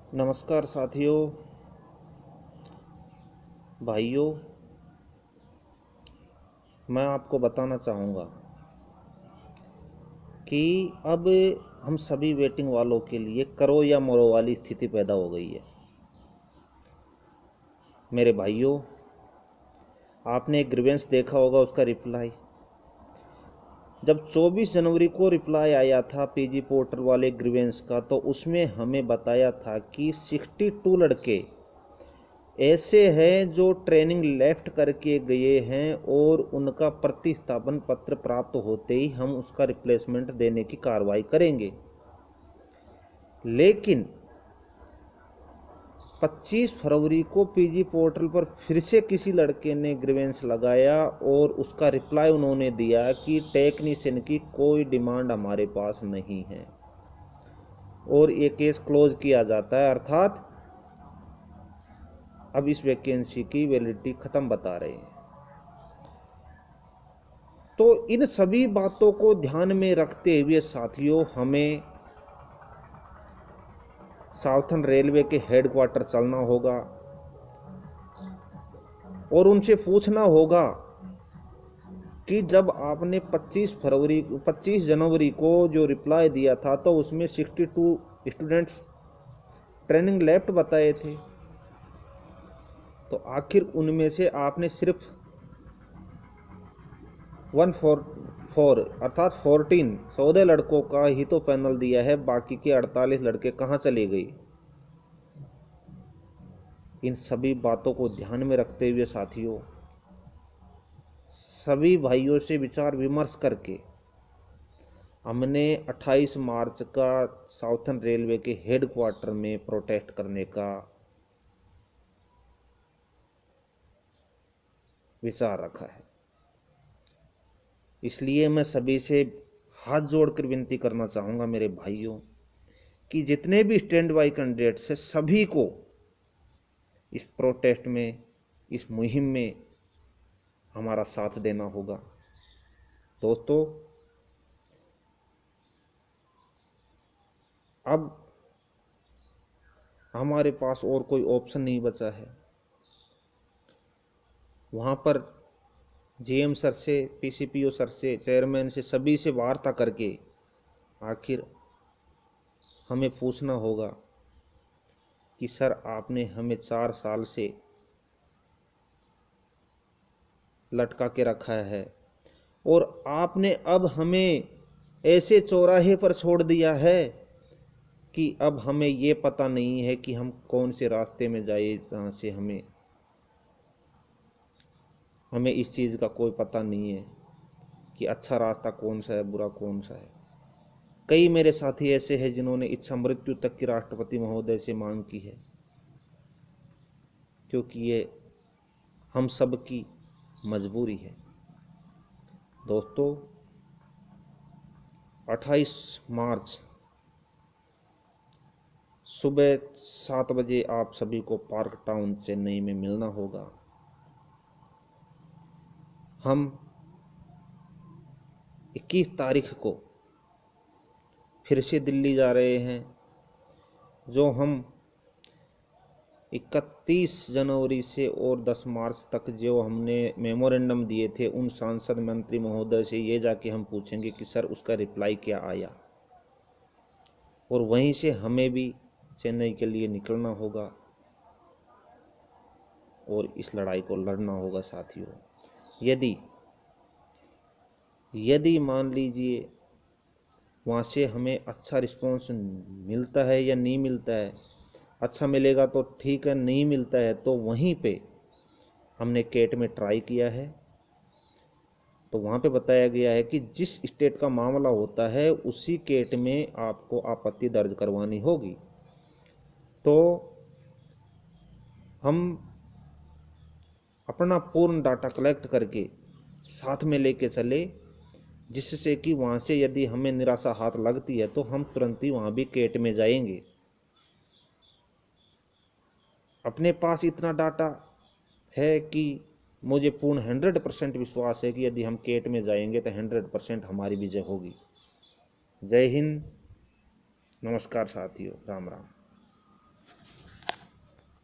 नमस्कार साथियों, भाइयों। मैं आपको बताना चाहूँगा कि अब हम सभी वेटिंग वालों के लिए करो या मरो वाली स्थिति पैदा हो गई है। मेरे भाइयों, आपने एक ग्रीवेंस देखा होगा, उसका रिप्लाई जब 24 जनवरी को रिप्लाई आया था पीजी पोर्टल वाले ग्रीवेंस का, तो उसमें हमें बताया था कि 62 लड़के ऐसे हैं जो ट्रेनिंग लेफ्ट करके गए हैं और उनका प्रतिस्थापन पत्र प्राप्त होते ही हम उसका रिप्लेसमेंट देने की कार्रवाई करेंगे। लेकिन 25 फरवरी को पीजी पोर्टल पर फिर से किसी लड़के ने ग्रीवेंस लगाया और उसका रिप्लाई उन्होंने दिया कि टेक्नीशियन की कोई डिमांड हमारे पास नहीं है और ये केस क्लोज किया जाता है, अर्थात अब इस वैकेंसी की वैलिडिटी खत्म बता रहे हैं। तो इन सभी बातों को ध्यान में रखते हुए साथियों, हमें साउथर्न रेलवे के हेडक्वार्टर चलना होगा और उनसे पूछना होगा कि जब आपने 25 जनवरी को जो रिप्लाई दिया था, तो उसमें 62 स्टूडेंट्स ट्रेनिंग लेफ्ट बताए थे, तो आखिर उनमें से आपने सिर्फ 144 अर्थात 14 लड़कों का ही तो पैनल दिया है, बाकी के 48 लड़के कहाँ चले गए। इन सभी बातों को ध्यान में रखते हुए साथियों, सभी भाइयों से विचार विमर्श करके हमने 28 मार्च का साउथर्न रेलवे के हेडक्वार्टर में प्रोटेस्ट करने का विचार रखा है। इसलिए मैं सभी से हाथ जोड़कर विनती करना चाहूँगा मेरे भाइयों कि जितने भी स्टैंड बाई कैंडिडेट्स हैं, सभी को इस प्रोटेस्ट में, इस मुहिम में हमारा साथ देना होगा। दोस्तों, अब हमारे पास और कोई ऑप्शन नहीं बचा है। वहाँ पर जीएम सर से, पीसीपीओ सर से, चेयरमैन से, सभी से वार्ता करके आखिर हमें पूछना होगा कि सर, आपने हमें 4 साल से लटका के रखा है और आपने अब हमें ऐसे चौराहे पर छोड़ दिया है कि अब हमें ये पता नहीं है कि हम कौन से रास्ते में जाए, जहाँ से हमें इस चीज़ का कोई पता नहीं है कि अच्छा रास्ता कौन सा है, बुरा कौन सा है। कई मेरे साथी ऐसे हैं जिन्होंने इच्छा मृत्यु तक की राष्ट्रपति महोदय से मांग की है, क्योंकि ये हम सब की मजबूरी है। दोस्तों, 28 मार्च सुबह 7 बजे आप सभी को पार्क टाउन चेन्नई में मिलना होगा। हम 21 तारीख को फिर से दिल्ली जा रहे हैं। जो हम 31 जनवरी से और 10 मार्च तक जो हमने मेमोरेंडम दिए थे, उन सांसद मंत्री महोदय से ये जाके हम पूछेंगे कि सर, उसका रिप्लाई क्या आया, और वहीं से हमें भी चेन्नई के लिए निकलना होगा और इस लड़ाई को लड़ना होगा साथियों। यदि मान लीजिए वहाँ से हमें अच्छा रिस्पॉन्स मिलता है या नहीं मिलता है, अच्छा मिलेगा तो ठीक है, नहीं मिलता है तो वहीं पे हमने केट में ट्राई किया है, तो वहाँ पे बताया गया है कि जिस स्टेट का मामला होता है उसी केट में आपको आपत्ति दर्ज करवानी होगी। तो हम अपना पूर्ण डाटा कलेक्ट करके साथ में लेके चले, जिससे कि वहाँ से यदि हमें निराशा हाथ लगती है तो हम तुरंत ही वहाँ भी केट में जाएंगे। अपने पास इतना डाटा है कि मुझे पूर्ण 100% विश्वास है कि यदि हम केट में जाएंगे तो 100% हमारी विजय होगी। जय हिंद, नमस्कार साथियों, राम राम।